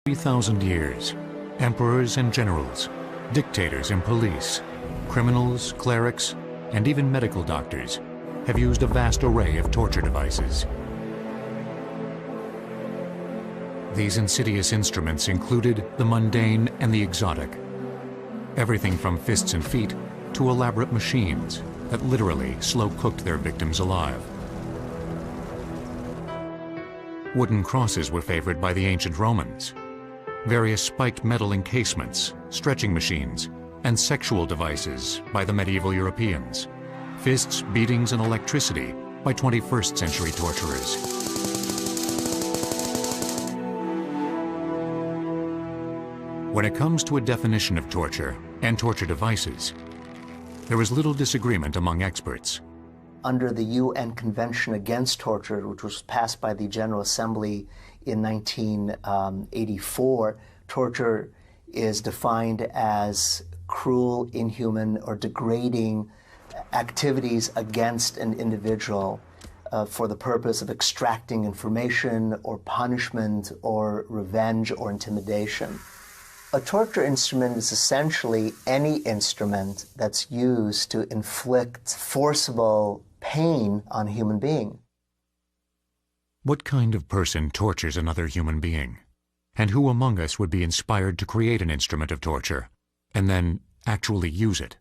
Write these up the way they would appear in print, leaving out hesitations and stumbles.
3,000 years, emperors and generals, dictators and police, criminals, clerics, and even medical doctors have used a vast array of torture devices. These insidious instruments included the mundane and the exotic. Everything from fists and feet to elaborate machines that literally slow-cooked their victims alive. Wooden crosses were favored by the ancient Romans. Various spiked metal encasements, stretching machines, and sexual devices by the medieval Europeans. Fists, beatings, and electricity by 21st century torturers. When it comes to a definition of torture and torture devices, there is little disagreement among experts. Under the UN Convention Against Torture, which was passed by the General Assembly in 1984, torture is defined as cruel, inhuman, or degrading activities against an individual for the purpose of extracting information or punishment or revenge or intimidation. A torture instrument is essentially any instrument that's used to inflict forcible pain on a human being. What kind of person tortures another human being? And who among us would be inspired to create an instrument of torture and then actually use it?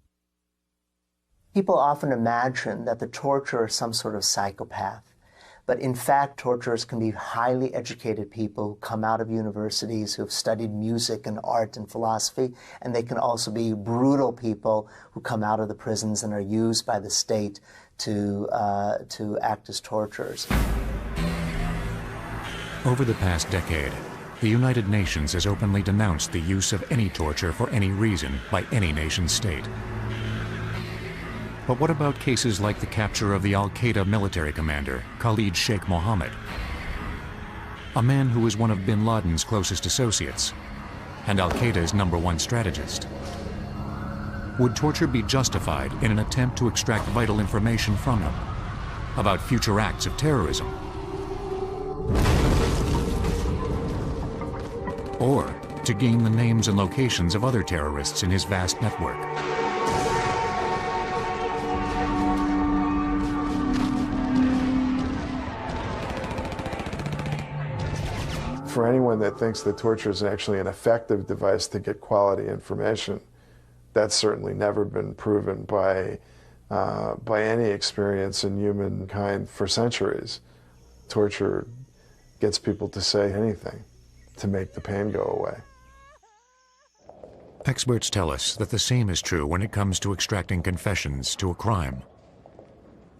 People often imagine that the torturer is some sort of psychopath. But in fact, torturers can be highly educated people who come out of universities, who have studied music and art and philosophy, and they can also be brutal people who come out of the prisons and are used by the state to act as torturers. Over the past decade, the United Nations has openly denounced the use of any torture for any reason by any nation state. But what about cases like the capture of the Al-Qaeda military commander, Khalid Sheikh Mohammed, a man who was one of bin Laden's closest associates and Al-Qaeda's #1 strategist? Would torture be justified in an attempt to extract vital information from him about future acts of terrorism? Or to gain the names and locations of other terrorists in his vast network? For anyone that thinks that torture is actually an effective device to get quality information, that's certainly never been proven by any experience in humankind for centuries. Torture gets people to say anything to make the pain go away. Experts tell us that the same is true when it comes to extracting confessions to a crime.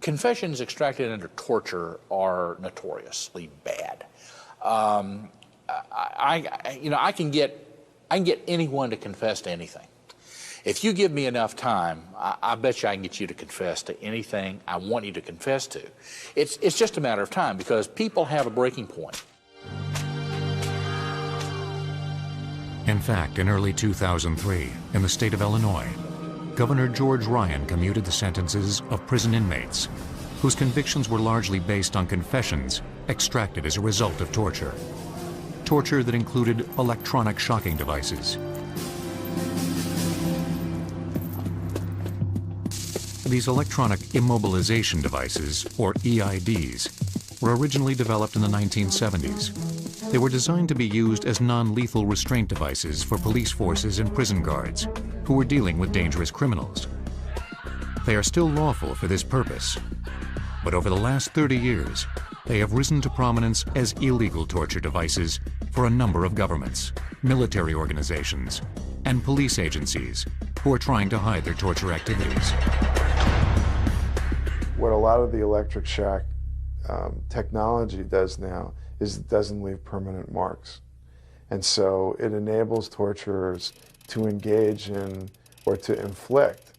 Confessions extracted under torture are notoriously bad. I can get anyone to confess to anything. If you give me enough time, I bet you I can get you to confess to anything I want you to confess to. It's just a matter of time because people have a breaking point. In fact, in early 2003, in the state of Illinois, Governor George Ryan commuted the sentences of prison inmates whose convictions were largely based on confessions extracted as a result of torture. Torture that included electronic shocking devices. These electronic immobilization devices, or EIDs, were originally developed in the 1970s. They were designed to be used as non-lethal restraint devices for police forces and prison guards who were dealing with dangerous criminals. They are still lawful for this purpose, but over the last 30 years, they have risen to prominence as illegal torture devices for a number of governments, military organizations, and police agencies who are trying to hide their torture activities. What a lot of the electric shock technology does now is it doesn't leave permanent marks. And so it enables torturers to engage in or to inflict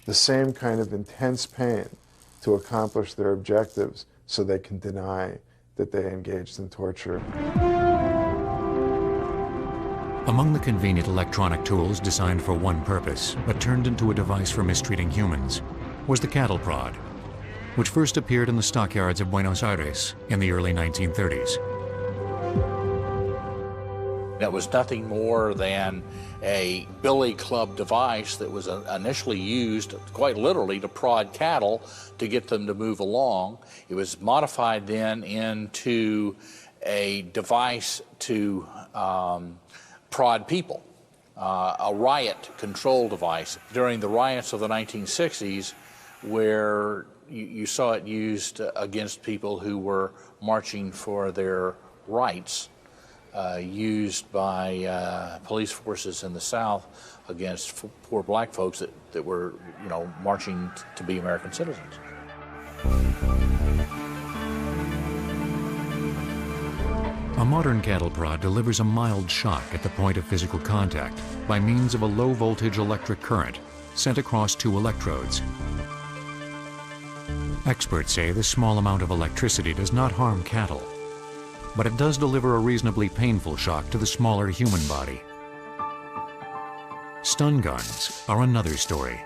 the same kind of intense pain to accomplish their objectives so they can deny that they engaged in torture. Among the convenient electronic tools designed for one purpose, but turned into a device for mistreating humans, was the cattle prod, which first appeared in the stockyards of Buenos Aires in the early 1930s. That was nothing more than a billy club device that was initially used quite literally to prod cattle to get them to move along. It was modified then into a device to prod people, a riot control device. During the riots of the 1960s, where you saw it used against people who were marching for their rights, used by police forces in the South against poor black folks that were, marching to be American citizens. A modern cattle prod delivers a mild shock at the point of physical contact by means of a low-voltage electric current sent across 2 electrodes. Experts say this small amount of electricity does not harm cattle, but it does deliver a reasonably painful shock to the smaller human body. Stun guns are another story.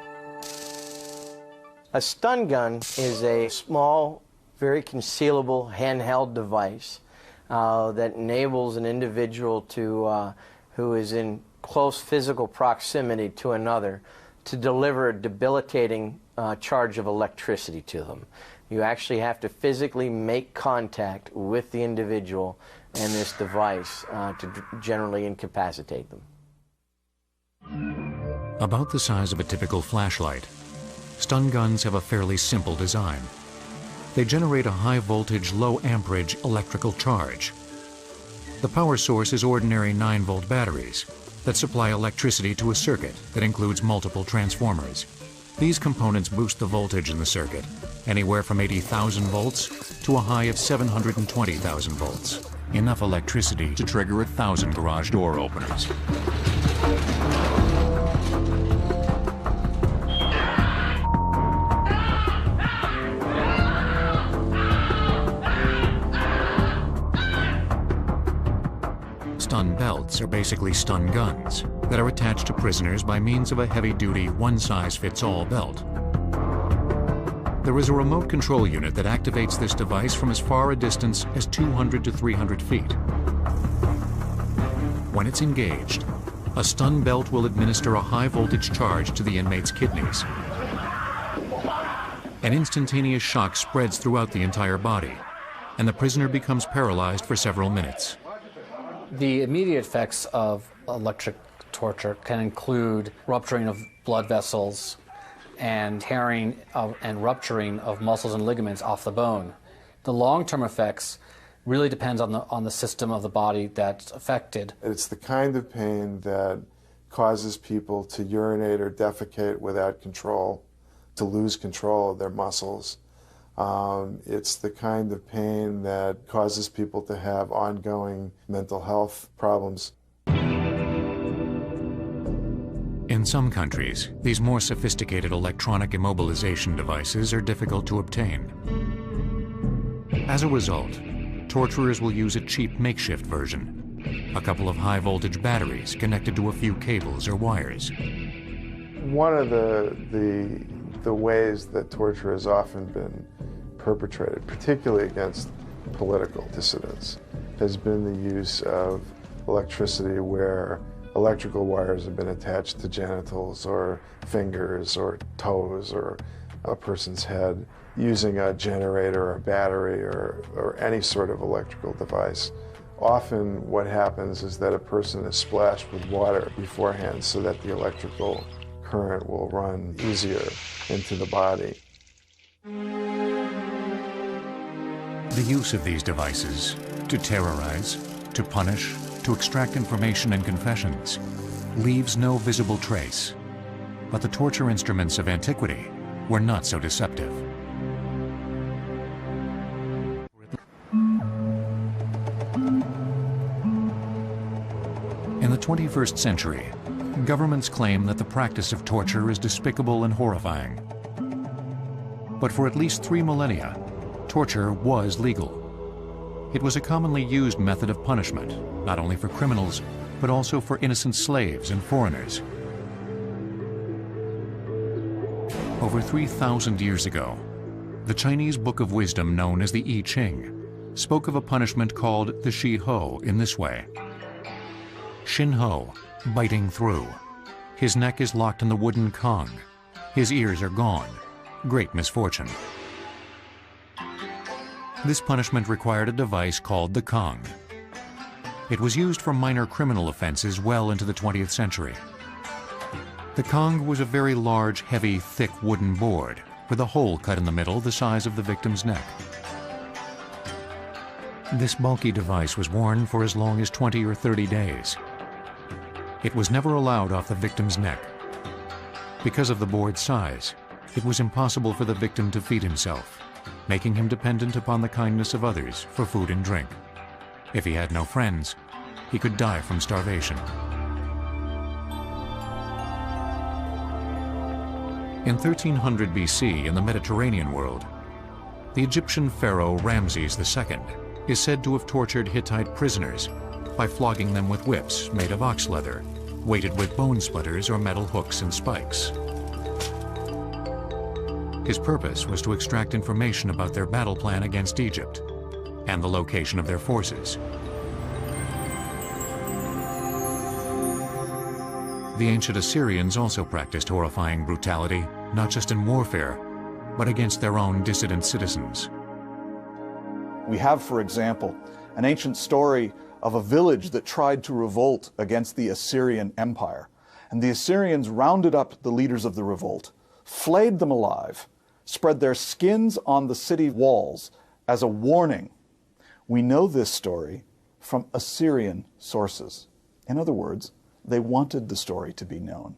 A stun gun is a small, very concealable handheld device that enables an individual to, who is in close physical proximity to another to deliver a debilitating charge of electricity to them. You actually have to physically make contact with the individual and this device to generally incapacitate them. About the size of a typical flashlight, stun guns have a fairly simple design. They generate a high-voltage, low-amperage electrical charge. The power source is ordinary 9-volt batteries that supply electricity to a circuit that includes multiple transformers. These components boost the voltage in the circuit, anywhere from 80,000 volts to a high of 720,000 volts. Enough electricity to trigger 1,000 garage door openers. Stun belts are basically stun guns that are attached to prisoners by means of a heavy-duty, one-size-fits-all belt. There is a remote control unit that activates this device from as far a distance as 200 to 300 feet. When it's engaged, a stun belt will administer a high-voltage charge to the inmate's kidneys. An instantaneous shock spreads throughout the entire body, and the prisoner becomes paralyzed for several minutes. The immediate effects of electric torture can include rupturing of blood vessels and tearing and rupturing of muscles and ligaments off the bone. The long-term effects really depends on the system of the body that's affected. It's the kind of pain that causes people to urinate or defecate without control, to lose control of their muscles. It's the kind of pain that causes people to have ongoing mental health problems. In some countries, these more sophisticated electronic immobilization devices are difficult to obtain. As a result, torturers will use a cheap makeshift version, a couple of high-voltage batteries connected to a few cables or wires. One of the ways that torture has often been perpetrated, particularly against political dissidents, has been the use of electricity where electrical wires have been attached to genitals or fingers or toes or a person's head, using a generator or a battery or any sort of electrical device. Often what happens is that a person is splashed with water beforehand so that the electrical current will run easier into the body. The use of these devices to terrorize, to punish, to extract information and confessions leaves no visible trace. But the torture instruments of antiquity were not so deceptive. In the 21st century, governments claim that the practice of torture is despicable and horrifying. But for at least 3 millennia, torture was legal. It was a commonly used method of punishment, not only for criminals, but also for innocent slaves and foreigners. Over 3,000 years ago, the Chinese Book of Wisdom known as the I Ching spoke of a punishment called the Shi Ho in this way. Shin Ho, biting through. His neck is locked in the wooden Kong. His ears are gone. Great misfortune. This punishment required a device called the Kong. It was used for minor criminal offenses well into the 20th century. The Kong was a very large, heavy, thick wooden board with a hole cut in the middle the size of the victim's neck. This bulky device was worn for as long as 20 or 30 days. It was never allowed off the victim's neck. Because of the board's size, it was impossible for the victim to feed himself, making him dependent upon the kindness of others for food and drink. If he had no friends, he could die from starvation. In 1300 BC, in the Mediterranean world, the Egyptian pharaoh Ramses II is said to have tortured Hittite prisoners by flogging them with whips made of ox leather, weighted with bone splitters or metal hooks and spikes. His purpose was to extract information about their battle plan against Egypt and the location of their forces. The ancient Assyrians also practiced horrifying brutality, not just in warfare, but against their own dissident citizens. We have, for example, an ancient story of a village that tried to revolt against the Assyrian Empire. And the Assyrians rounded up the leaders of the revolt, flayed them alive, spread their skins on the city walls as a warning. We know this story from Assyrian sources. In other words, they wanted the story to be known.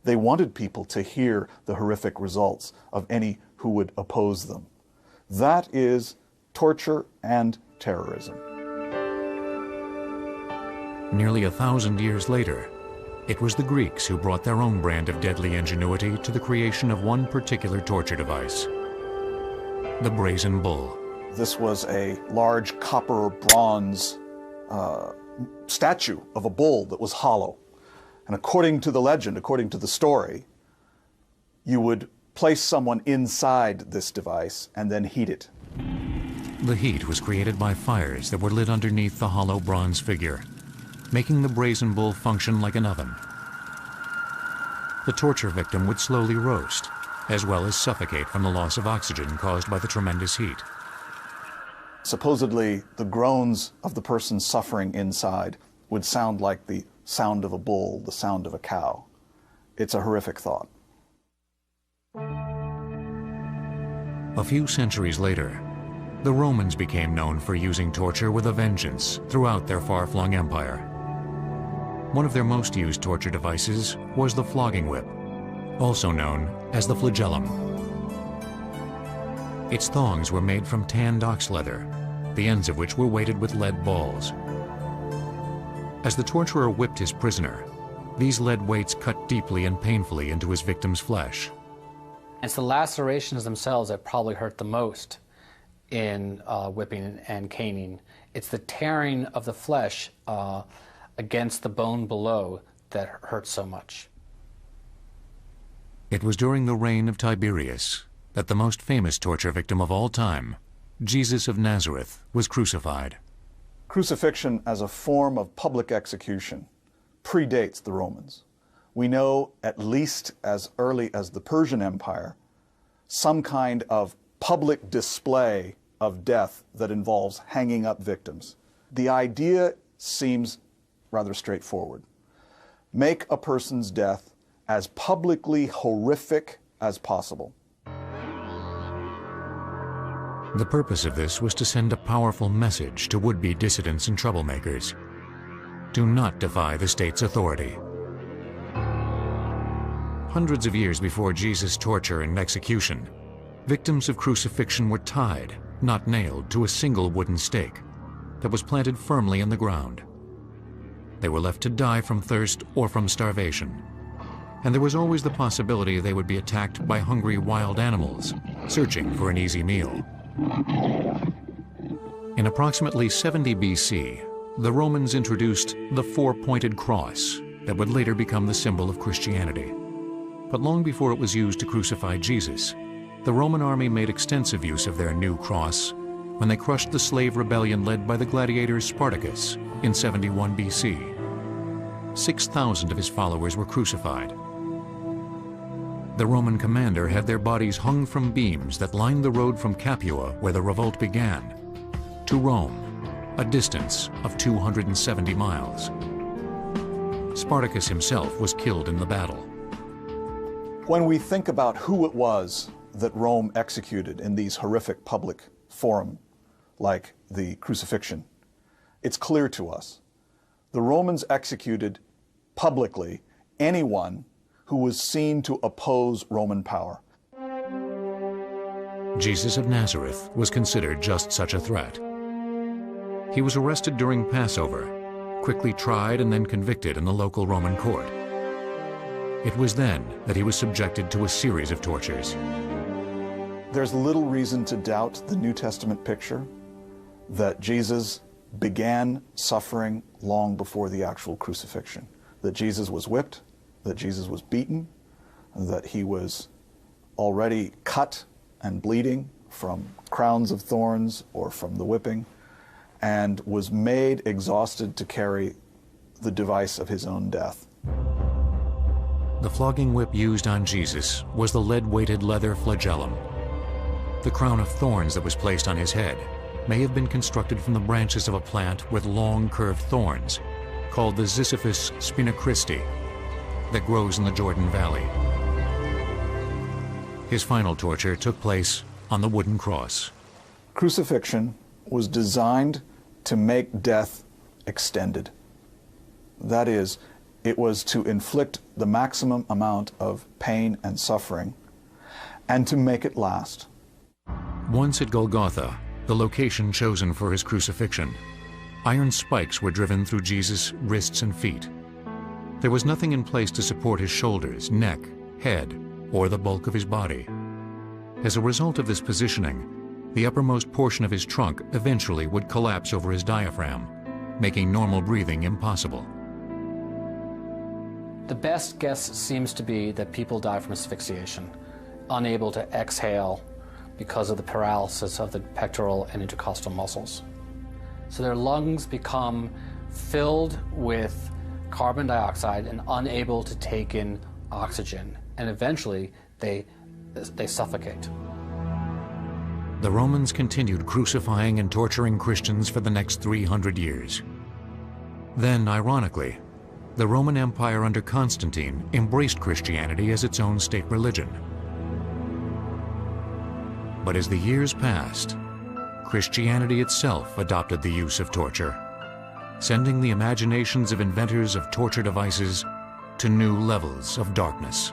They wanted people to hear the horrific results of any who would oppose them. That is torture and terrorism. Nearly 1,000 years later, it was the Greeks who brought their own brand of deadly ingenuity to the creation of one particular torture device, the brazen bull. This was a large copper bronze statue of a bull that was hollow. And according to the legend, according to the story, you would place someone inside this device and then heat it. The heat was created by fires that were lit underneath the hollow bronze figure, making the brazen bull function like an oven. The torture victim would slowly roast, as well as suffocate from the loss of oxygen caused by the tremendous heat. Supposedly, the groans of the person suffering inside would sound like the sound of a bull, the sound of a cow. It's a horrific thought. A few centuries later, the Romans became known for using torture with a vengeance throughout their far-flung empire. One of their most used torture devices was the flogging whip, also known as the flagellum. Its thongs were made from tanned ox leather, the ends of which were weighted with lead balls. As the torturer whipped his prisoner, these lead weights cut deeply and painfully into his victim's flesh. It's the lacerations themselves that probably hurt the most in whipping and caning. It's the tearing of the flesh against the bone below that hurts so much. It was during the reign of Tiberius that the most famous torture victim of all time, Jesus of Nazareth, was crucified. Crucifixion as a form of public execution predates the Romans. We know, at least as early as the Persian Empire, some kind of public display of death that involves hanging up victims. The idea seems rather straightforward. Make a person's death as publicly horrific as possible. The purpose of this was to send a powerful message to would-be dissidents and troublemakers. Do not defy the state's authority. Hundreds of years before Jesus' torture and execution, victims of crucifixion were tied, not nailed, to a single wooden stake that was planted firmly in the ground. They were left to die from thirst or from starvation. And there was always the possibility they would be attacked by hungry wild animals, searching for an easy meal. In approximately 70 BC, the Romans introduced the four-pointed cross that would later become the symbol of Christianity. But long before it was used to crucify Jesus, the Roman army made extensive use of their new cross when they crushed the slave rebellion led by the gladiator Spartacus in 71 BC. 6,000 of his followers were crucified. The Roman commander had their bodies hung from beams that lined the road from Capua, where the revolt began, to Rome, a distance of 270 miles. Spartacus himself was killed in the battle. When we think about who it was that Rome executed in these horrific public forum, like the crucifixion, it's clear to us. The Romans executed publicly anyone who was seen to oppose Roman power. Jesus of Nazareth was considered just such a threat. He was arrested during Passover, quickly tried and then convicted in the local Roman court. It was then that he was subjected to a series of tortures. There's little reason to doubt the New Testament picture that Jesus began suffering long before the actual crucifixion, that Jesus was whipped, that Jesus was beaten, that he was already cut and bleeding from crowns of thorns or from the whipping, and was made exhausted to carry the device of his own death. The flogging whip used on Jesus was the lead-weighted leather flagellum. The crown of thorns that was placed on his head may have been constructed from the branches of a plant with long curved thorns, called the Ziziphus spinochristi, that grows in the Jordan Valley. His final torture took place on the wooden cross. Crucifixion was designed to make death extended. That is, it was to inflict the maximum amount of pain and suffering and to make it last. Once at Golgotha, the location chosen for his crucifixion, iron spikes were driven through Jesus' wrists and feet. There was nothing in place to support his shoulders, neck, head, or the bulk of his body. As a result of this positioning, the uppermost portion of his trunk eventually would collapse over his diaphragm, making normal breathing impossible. The best guess seems to be that people die from asphyxiation, unable to exhale because of the paralysis of the pectoral and intercostal muscles. So their lungs become filled with carbon dioxide and unable to take in oxygen, and eventually they suffocate. The Romans continued crucifying and torturing Christians for the next 300 years. Then, ironically, the Roman Empire under Constantine embraced Christianity as its own state religion. But as the years passed, Christianity itself adopted the use of torture, sending the imaginations of inventors of torture devices to new levels of darkness.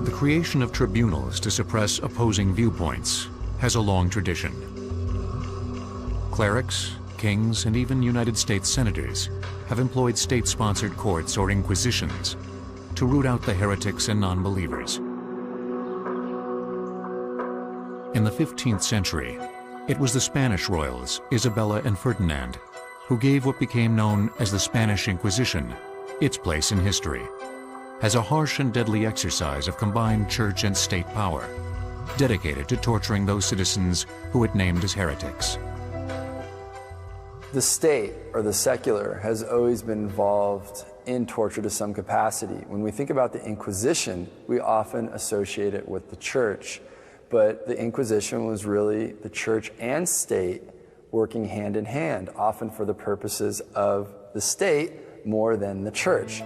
The creation of tribunals to suppress opposing viewpoints has a long tradition. Clerics, kings, and even United States senators have employed state-sponsored courts or inquisitions to root out the heretics and non-believers. In the 15th century, it was the Spanish royals, Isabella and Ferdinand, who gave what became known as the Spanish Inquisition its place in history, as a harsh and deadly exercise of combined church and state power, dedicated to torturing those citizens who it named as heretics. The state, or the secular, has always been involved in torture to some capacity. When we think about the Inquisition, we often associate it with the church, but the Inquisition was really the church and state working hand in hand, often for the purposes of the state more than the church.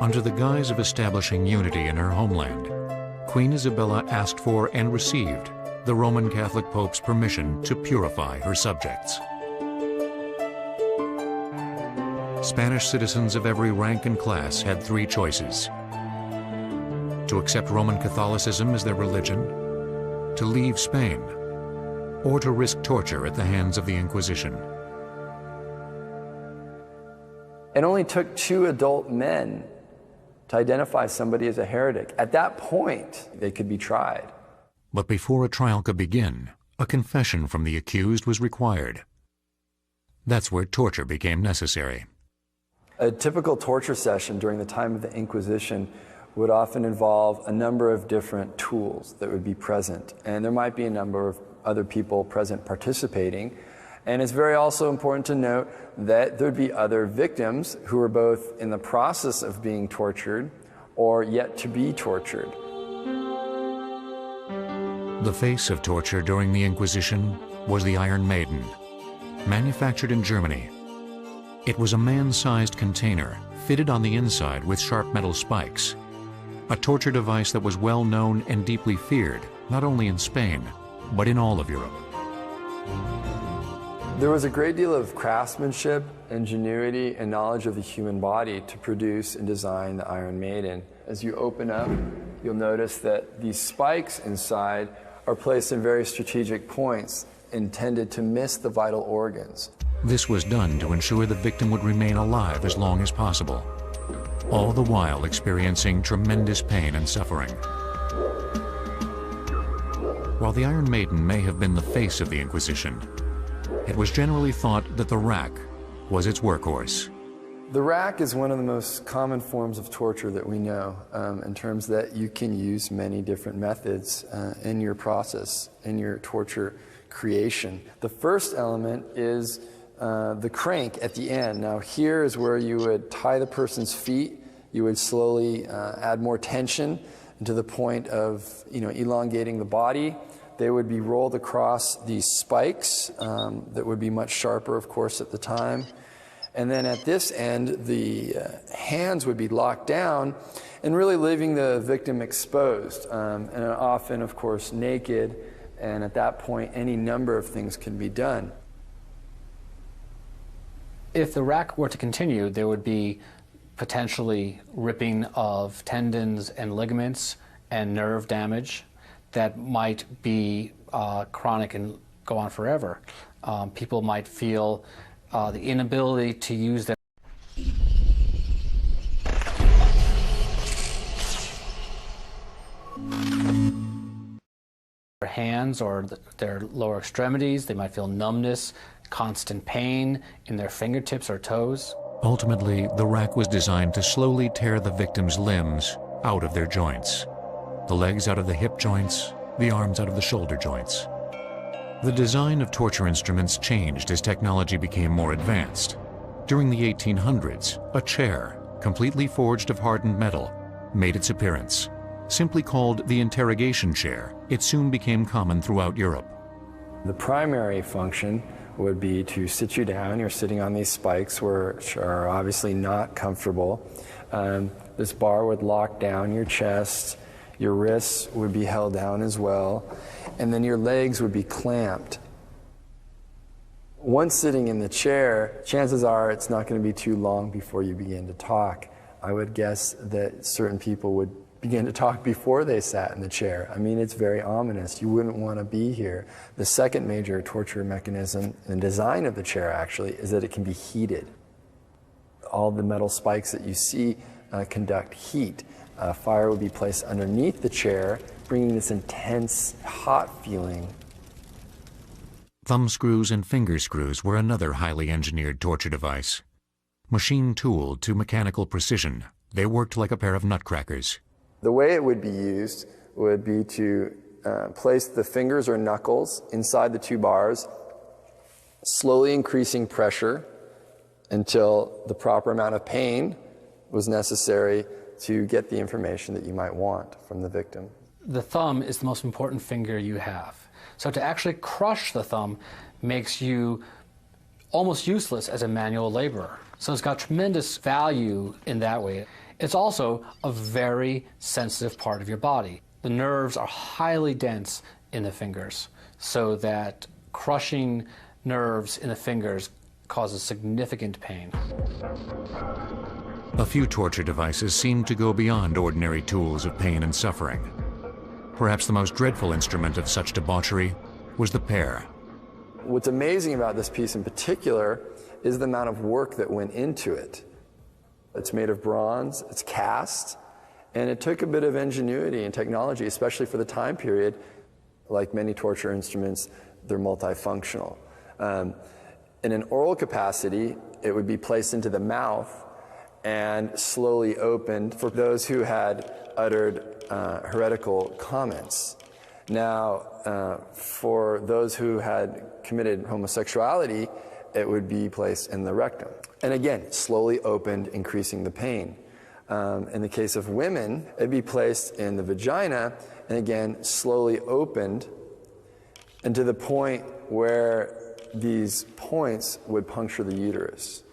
Under the guise of establishing unity in her homeland, Queen Isabella asked for and received the Roman Catholic Pope's permission to purify her subjects. Spanish citizens of every rank and class had three choices: to accept Roman Catholicism as their religion, to leave Spain, or to risk torture at the hands of the Inquisition. It only took 2 adult men to identify somebody as a heretic. At that point, they could be tried. But before a trial could begin, a confession from the accused was required. That's where torture became necessary. A typical torture session during the time of the Inquisition would often involve a number of different tools that would be present. And there might be a number of other people present participating. And it's very also important to note that there'd be other victims who are both in the process of being tortured or yet to be tortured. The face of torture during the Inquisition was the Iron Maiden, manufactured in Germany. It was a man-sized container fitted on the inside with sharp metal spikes, a torture device that was well known and deeply feared, not only in Spain, but in all of Europe. There was a great deal of craftsmanship, ingenuity, and knowledge of the human body to produce and design the Iron Maiden. As you open up, you'll notice that these spikes inside are placed in very strategic points intended to miss the vital organs. This was done to ensure the victim would remain alive as long as possible, all the while experiencing tremendous pain and suffering. While the Iron Maiden may have been the face of the Inquisition, it was generally thought that the rack was its workhorse. The rack is one of the most common forms of torture that we know, in terms that you can use many different methods in your process, in your torture creation. The first element is the crank at the end. Now here is where you would tie the person's feet. You would slowly add more tension to the point of elongating the body. They would be rolled across these spikes that would be much sharper, of course, at the time. And then at this end, the hands would be locked down and really leaving the victim exposed, and often, of course, naked. And at that point, any number of things can be done. If the rack were to continue, there would be potentially ripping of tendons and ligaments and nerve damage that might be chronic and go on forever. People might feel the inability to use their hands or their lower extremities. They might feel numbness, constant pain in their fingertips or toes. Ultimately, the rack was designed to slowly tear the victim's limbs out of their joints, the legs out of the hip joints, the arms out of the shoulder joints. The design of torture instruments changed as technology became more advanced. During the 1800s, a chair, completely forged of hardened metal, made its appearance. Simply called the interrogation chair, it soon became common throughout Europe. The primary function would be to sit you down. You're sitting on these spikes, which are obviously not comfortable. This bar would lock down your chest. Your wrists would be held down as well, and then your legs would be clamped. Once sitting in the chair, chances are it's not going to be too long before you begin to talk. I would guess that certain people would begin to talk before they sat in the chair. I mean, it's very ominous. You wouldn't want to be here. The second major torture mechanism in the design of the chair, actually, is that it can be heated. All the metal spikes that you see conduct heat. Fire would be placed underneath the chair, bringing this intense, hot feeling. Thumb screws and finger screws were another highly engineered torture device. Machine-tooled to mechanical precision, they worked like a pair of nutcrackers. The way it would be used would be to place the fingers or knuckles inside the two bars, slowly increasing pressure until the proper amount of pain was necessary to get the information that you might want from the victim. The thumb is the most important finger you have. So to actually crush the thumb makes you almost useless as a manual laborer. So it's got tremendous value in that way. It's also a very sensitive part of your body. The nerves are highly dense in the fingers, so that crushing nerves in the fingers causes significant pain. A few torture devices seemed to go beyond ordinary tools of pain and suffering. Perhaps the most dreadful instrument of such debauchery was the pear. What's amazing about this piece in particular is the amount of work that went into it. It's made of bronze, it's cast, and it took a bit of ingenuity and technology, especially for the time period. Like many torture instruments, they're multifunctional. In an oral capacity, it would be placed into the mouth and slowly opened for those who had uttered heretical comments. Now, for those who had committed homosexuality, it would be placed in the rectum. And again, slowly opened, increasing the pain. In the case of women, it'd be placed in the vagina, and again, slowly opened, and to the point where these points would puncture the uterus.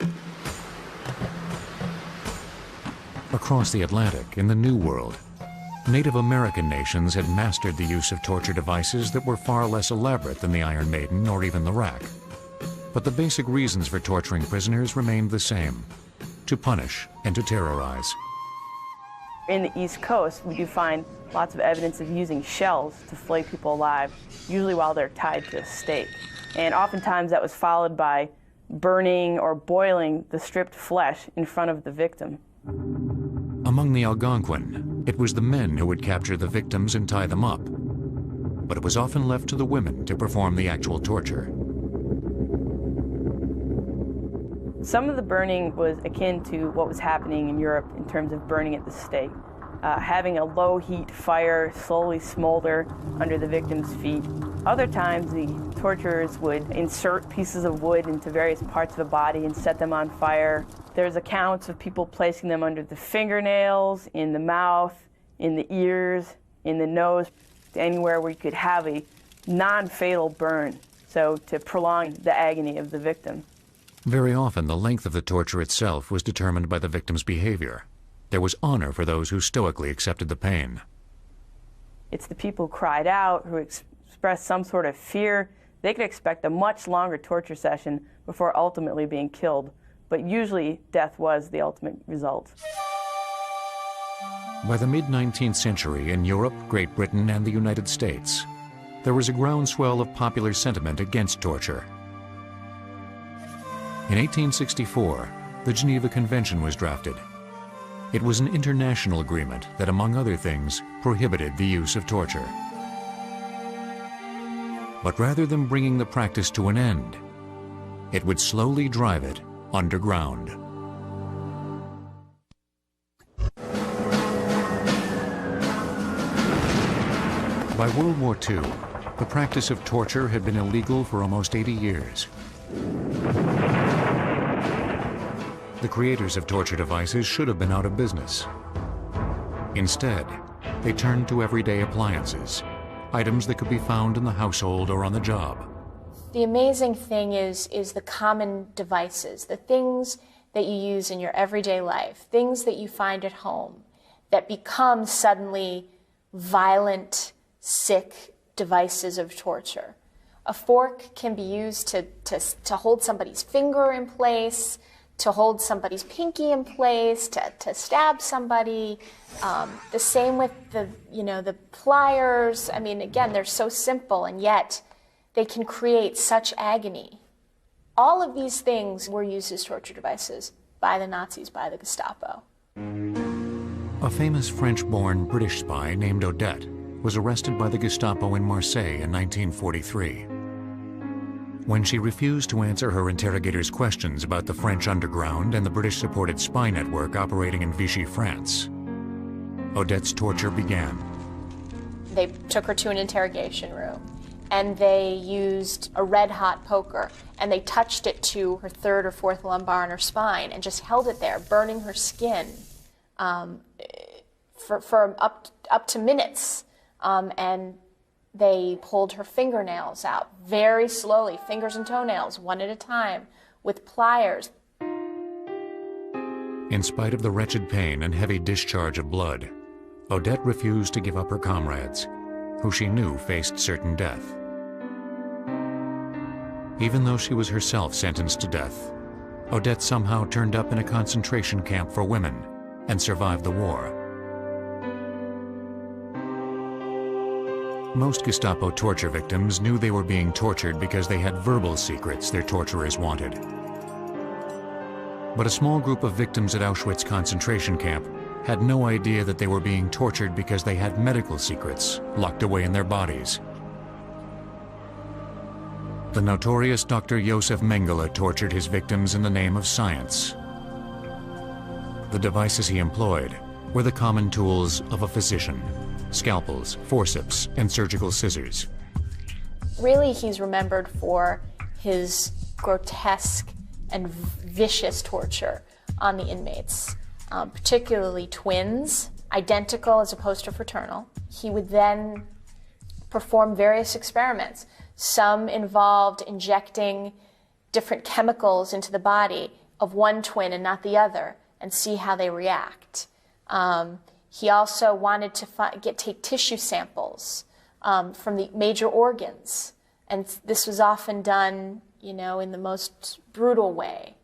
Across the Atlantic, in the New World, Native American nations had mastered the use of torture devices that were far less elaborate than the Iron Maiden or even the rack. But the basic reasons for torturing prisoners remained the same: to punish and to terrorize. In the East Coast, we do find lots of evidence of using shells to flay people alive, usually while they're tied to a stake. And oftentimes that was followed by burning or boiling the stripped flesh in front of the victim. Among the Algonquin, it was the men who would capture the victims and tie them up. But it was often left to the women to perform the actual torture. Some of the burning was akin to what was happening in Europe in terms of burning at the stake. Having a low heat fire slowly smolder under the victim's feet. Other times the torturers would insert pieces of wood into various parts of the body and set them on fire. There's accounts of people placing them under the fingernails, in the mouth, in the ears, in the nose, anywhere where you could have a non-fatal burn, so to prolong the agony of the victim. Very often, the length of the torture itself was determined by the victim's behavior. There was honor for those who stoically accepted the pain. It's the people who cried out, who expressed some sort of fear. They could expect a much longer torture session before ultimately being killed, but usually death was the ultimate result. By the mid-19th century, in Europe, Great Britain, and the United States, there was a groundswell of popular sentiment against torture. In 1864, the Geneva Convention was drafted. It was an international agreement that, among other things, prohibited the use of torture. But rather than bringing the practice to an end, it would slowly drive it underground. By World War II, the practice of torture had been illegal for almost 80 years. The creators of torture devices should have been out of business. Instead, they turned to everyday appliances, items that could be found in the household or on the job. The amazing thing is the common devices, the things that you use in your everyday life, things that you find at home that become suddenly violent, sick devices of torture. A fork can be used to hold somebody's finger in place, to hold somebody's pinky in place, to stab somebody. The same with the pliers. I mean, again, they're so simple, and yet they can create such agony. All of these things were used as torture devices by the Nazis, by the Gestapo. A famous French-born British spy named Odette was arrested by the Gestapo in Marseille in 1943. When she refused to answer her interrogators' questions about the French underground and the British-supported spy network operating in Vichy, France, Odette's torture began. They took her to an interrogation room, and they used a red-hot poker, and they touched it to her third or fourth lumbar and her spine, and just held it there, burning her skin for up to minutes, and they pulled her fingernails out very slowly, fingers and toenails, one at a time, with pliers. In spite of the wretched pain and heavy discharge of blood, Odette refused to give up her comrades, who she knew faced certain death. Even though she was herself sentenced to death, Odette somehow turned up in a concentration camp for women and survived the war. Most Gestapo torture victims knew they were being tortured because they had verbal secrets their torturers wanted. But a small group of victims at Auschwitz concentration camp had no idea that they were being tortured because they had medical secrets locked away in their bodies. The notorious Dr. Josef Mengele tortured his victims in the name of science. The devices he employed were the common tools of a physician: scalpels, forceps, and surgical scissors. Really, he's remembered for his grotesque and vicious torture on the inmates, particularly twins, identical as opposed to fraternal. He would then perform various experiments. Some involved injecting different chemicals into the body of one twin and not the other, and see how they react. He also wanted to take tissue samples from the major organs, and this was often done, in the most brutal way.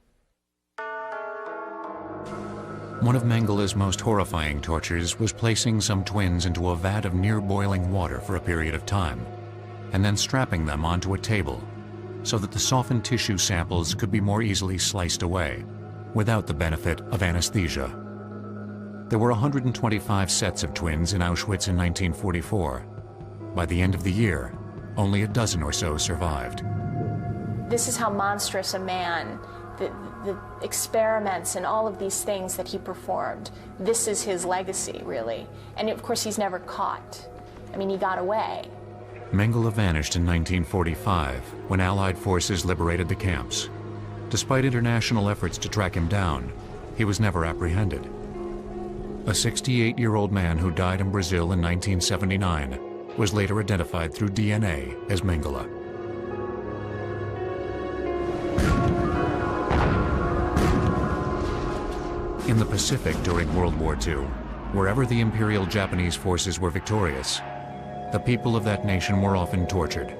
One of Mengele's most horrifying tortures was placing some twins into a vat of near-boiling water for a period of time, and then strapping them onto a table so that the softened tissue samples could be more easily sliced away, without the benefit of anesthesia. There were 125 sets of twins in Auschwitz in 1944. By the end of the year, only a dozen or so survived. This is how monstrous a man, the experiments and all of these things that he performed, this is his legacy, really. And of course, he's never caught. I mean, he got away. Mengele vanished in 1945 when Allied forces liberated the camps. Despite international efforts to track him down, he was never apprehended. A 68-year-old man who died in Brazil in 1979 was later identified through DNA as Mengele. In the Pacific during World War II, wherever the Imperial Japanese forces were victorious, the people of that nation were often tortured.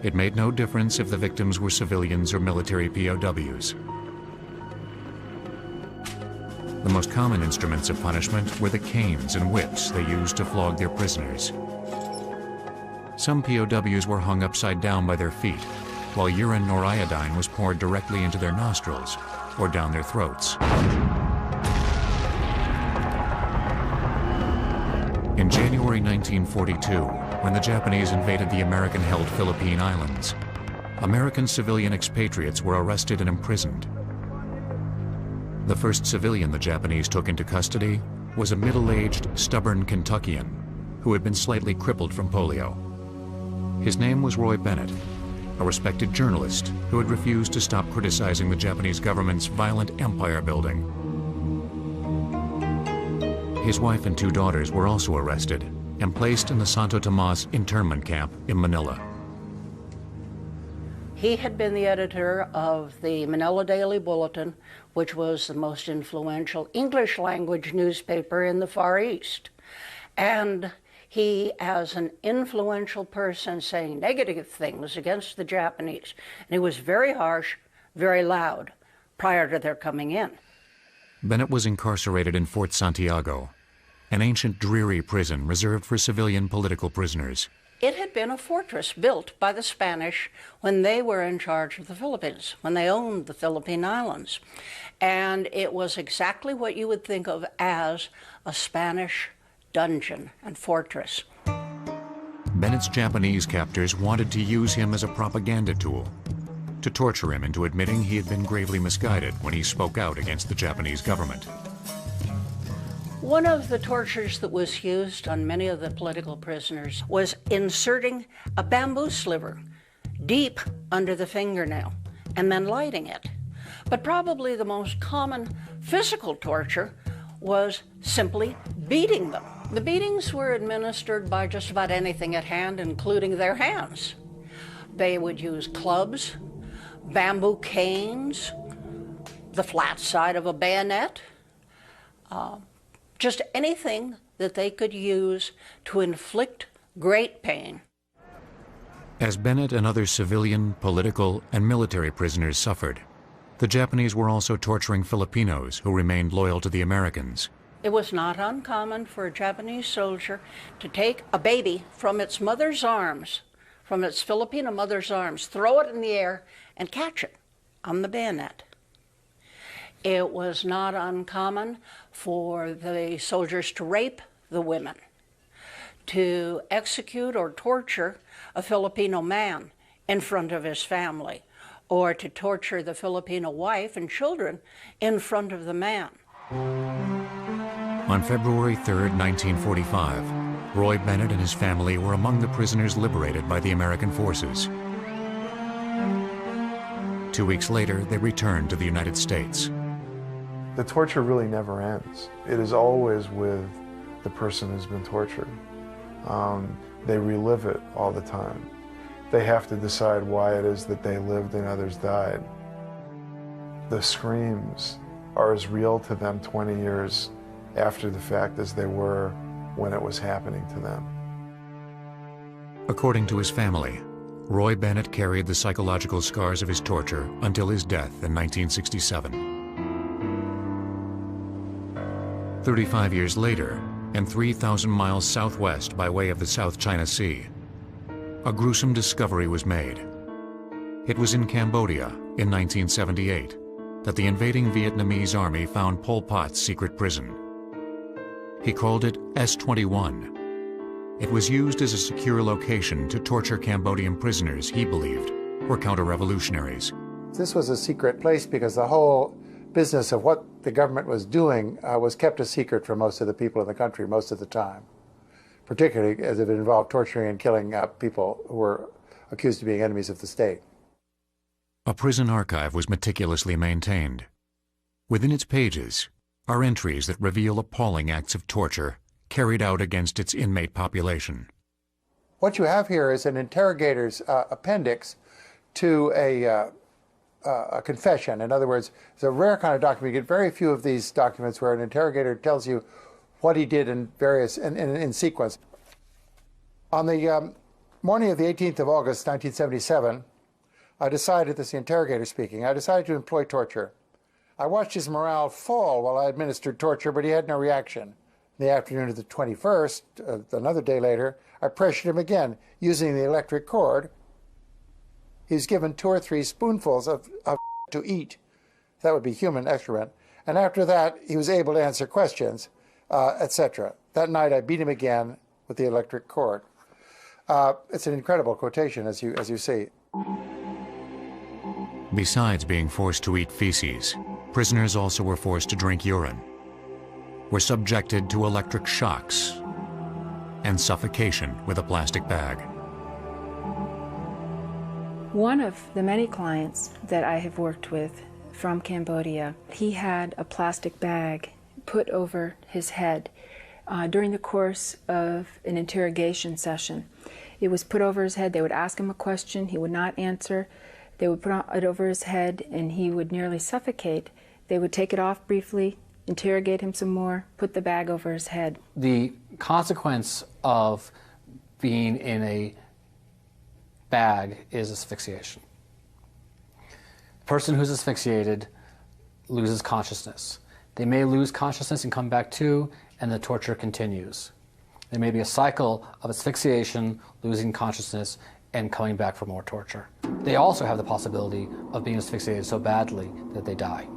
It made no difference if the victims were civilians or military POWs. The most common instruments of punishment were the canes and whips they used to flog their prisoners. Some POWs were hung upside down by their feet, while urine or iodine was poured directly into their nostrils or down their throats. In January 1942, when the Japanese invaded the American-held Philippine Islands, American civilian expatriates were arrested and imprisoned. The first civilian the Japanese took into custody was a middle-aged, stubborn Kentuckian who had been slightly crippled from polio. His name was Roy Bennett, a respected journalist who had refused to stop criticizing the Japanese government's violent empire building. His wife and two daughters were also arrested and placed in the Santo Tomas internment camp in Manila. He had been the editor of the Manila Daily Bulletin, which was the most influential English language newspaper in the Far East. And he, as an influential person saying negative things against the Japanese, and he was very harsh, very loud, prior to their coming in. Bennett was incarcerated in Fort Santiago, an ancient dreary prison reserved for civilian political prisoners. It had been a fortress built by the Spanish when they were in charge of the Philippines, when they owned the Philippine Islands. And it was exactly what you would think of as a Spanish dungeon and fortress. Bennett's Japanese captors wanted to use him as a propaganda tool, to torture him into admitting he had been gravely misguided when he spoke out against the Japanese government. One of the tortures that was used on many of the political prisoners was inserting a bamboo sliver deep under the fingernail and then lighting it. But probably the most common physical torture was simply beating them. The beatings were administered by just about anything at hand, including their hands. They would use clubs, bamboo canes, the flat side of a bayonet, just anything that they could use to inflict great pain. As Bennett and other civilian, political, and military prisoners suffered, the Japanese were also torturing Filipinos who remained loyal to the Americans. It was not uncommon for a Japanese soldier to take a baby from its mother's arms, from its Filipino mother's arms, throw it in the air, and catch it on the bayonet. It was not uncommon for the soldiers to rape the women, to execute or torture a Filipino man in front of his family, or to torture the Filipino wife and children in front of the man. On February 3, 1945, Roy Bennett and his family were among the prisoners liberated by the American forces. 2 weeks later, they returned to the United States. The torture really never ends. It is always with the person who's been tortured. They relive it all the time. They have to decide why it is that they lived and others died. The screams are as real to them 20 years after the fact as they were when it was happening to them. According to his family, Roy Bennett carried the psychological scars of his torture until his death in 1967. 35 years later, and 3,000 miles southwest by way of the South China Sea, a gruesome discovery was made. It was in Cambodia in 1978 that the invading Vietnamese army found Pol Pot's secret prison. He called it S-21. It was used as a secure location to torture Cambodian prisoners he believed were counter-revolutionaries. This was a secret place because the whole business of what the government was doing was kept a secret from most of the people in the country most of the time, particularly as it involved torturing and killing people who were accused of being enemies of the state. A prison archive was meticulously maintained. Within its pages are entries that reveal appalling acts of torture carried out against its inmate population. What you have here is an interrogator's appendix to a confession. In other words, it's a rare kind of document. You get very few of these documents where an interrogator tells you what he did in sequence. On the morning of the 18th of August, 1977, I decided, this is the interrogator speaking, I decided to employ torture. I watched his morale fall while I administered torture, but he had no reaction. In the afternoon of the 21st, another day later, I pressured him again using the electric cord. He was given 2 or 3 spoonfuls of to eat. That would be human excrement. And after that, he was able to answer questions, etc. That night, I beat him again with the electric cord. It's an incredible quotation, as you see. Besides being forced to eat feces, prisoners also were forced to drink urine, were subjected to electric shocks, and suffocation with a plastic bag. One of the many clients that I have worked with from Cambodia, he had a plastic bag put over his head during the course of an interrogation session. It was put over his head. They would ask him a question. He would not answer. They would put it over his head, and he would nearly suffocate. They would take it off briefly, interrogate him some more, put the bag over his head. The consequence of being in a bag is asphyxiation. The person who's asphyxiated loses consciousness. They may lose consciousness and come back to, and the torture continues. There may be a cycle of asphyxiation, losing consciousness, and coming back for more torture. They also have the possibility of being asphyxiated so badly that they die.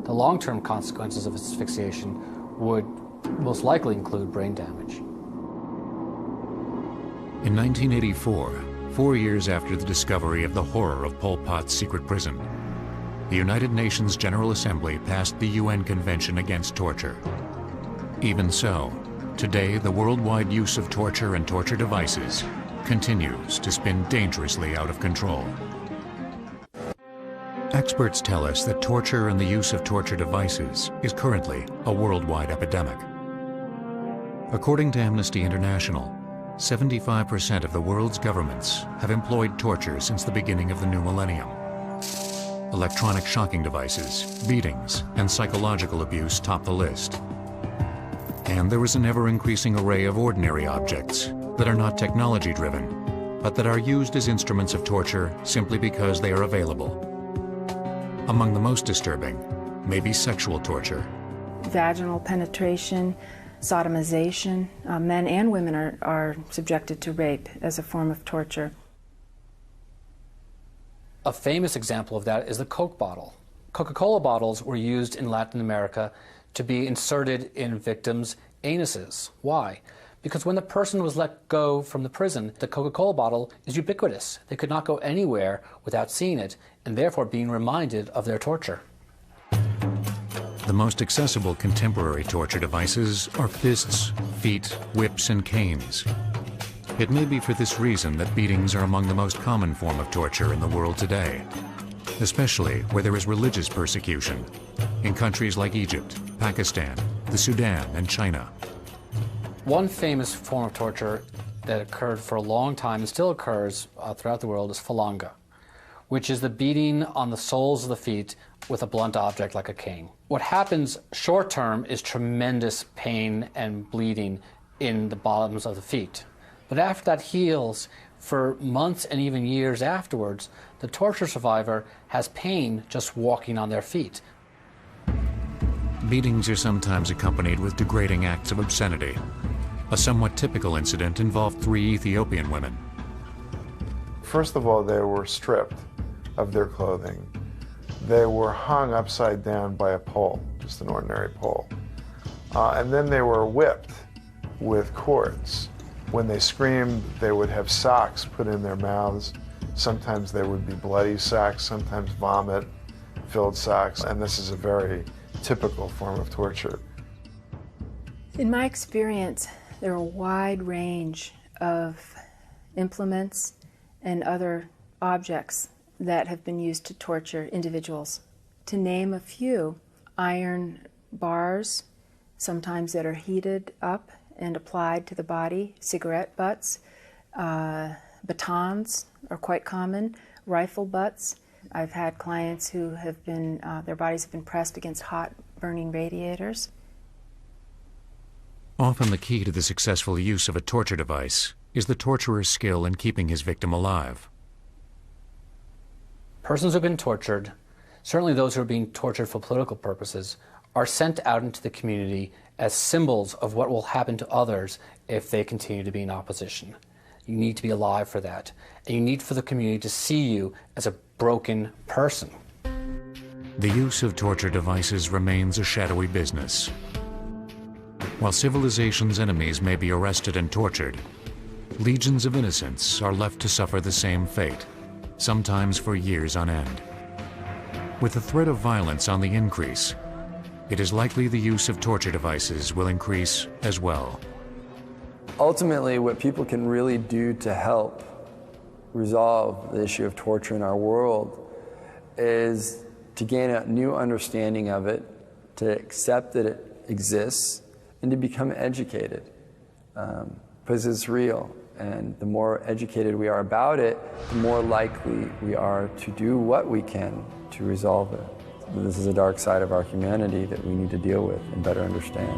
The long-term consequences of asphyxiation would most likely include brain damage. In 1984, 4 years after the discovery of the horror of Pol Pot's secret prison, the United Nations General Assembly passed the UN Convention Against Torture. Even so, today the worldwide use of torture and torture devices continues to spin dangerously out of control. Experts tell us that torture and the use of torture devices is currently a worldwide epidemic. According to Amnesty International, 75% of the world's governments have employed torture since the beginning of the new millennium. Electronic shocking devices, beatings, and psychological abuse top the list. And there is an ever-increasing array of ordinary objects that are not technology-driven, but that are used as instruments of torture simply because they are available. Among the most disturbing may be sexual torture. Vaginal penetration, sodomization. Men and women are subjected to rape as a form of torture. A famous example of that is the Coke bottle. Coca-Cola bottles were used in Latin America to be inserted in victims' anuses. Why? Because when the person was let go from the prison, the Coca-Cola bottle is ubiquitous. They could not go anywhere without seeing it, and therefore being reminded of their torture. The most accessible contemporary torture devices are fists, feet, whips, and canes. It may be for this reason that beatings are among the most common form of torture in the world today, especially where there is religious persecution, in countries like Egypt, Pakistan, the Sudan, and China. One famous form of torture that occurred for a long time and still occurs throughout the world is falanga, which is the beating on the soles of the feet with a blunt object like a cane. What happens short term is tremendous pain and bleeding in the bottoms of the feet. But after that heals, for months and even years afterwards, the torture survivor has pain just walking on their feet. Beatings are sometimes accompanied with degrading acts of obscenity. A somewhat typical incident involved 3 Ethiopian women. First of all, they were stripped of their clothing. They were hung upside down by a pole, just an ordinary pole. And then they were whipped with cords. When they screamed, they would have socks put in their mouths. Sometimes they would be bloody socks, sometimes vomit-filled socks, and this is a very typical form of torture. In my experience, there are a wide range of implements and other objects that have been used to torture individuals. To name a few, iron bars, sometimes that are heated up and applied to the body, cigarette butts, batons are quite common, rifle butts. I've had clients who have been, their bodies have been pressed against hot burning radiators. Often the key to the successful use of a torture device is the torturer's skill in keeping his victim alive. Persons who have been tortured, certainly those who are being tortured for political purposes, are sent out into the community as symbols of what will happen to others if they continue to be in opposition. You need to be alive for that, and you need for the community to see you as a broken person. The use of torture devices remains a shadowy business. While civilization's enemies may be arrested and tortured, legions of innocents are left to suffer the same fate, sometimes for years on end. With the threat of violence on the increase, it is likely the use of torture devices will increase as well. Ultimately, what people can really do to help resolve the issue of torture in our world is to gain a new understanding of it, to accept that it exists, and to become educated, because it's real. And the more educated we are about it, the more likely we are to do what we can to resolve it. This is a dark side of our humanity that we need to deal with and better understand.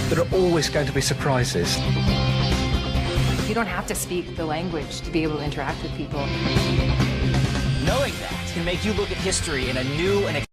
There are always going to be surprises. You don't have to speak the language to be able to interact with people. Knowing that can make you look at history in a new and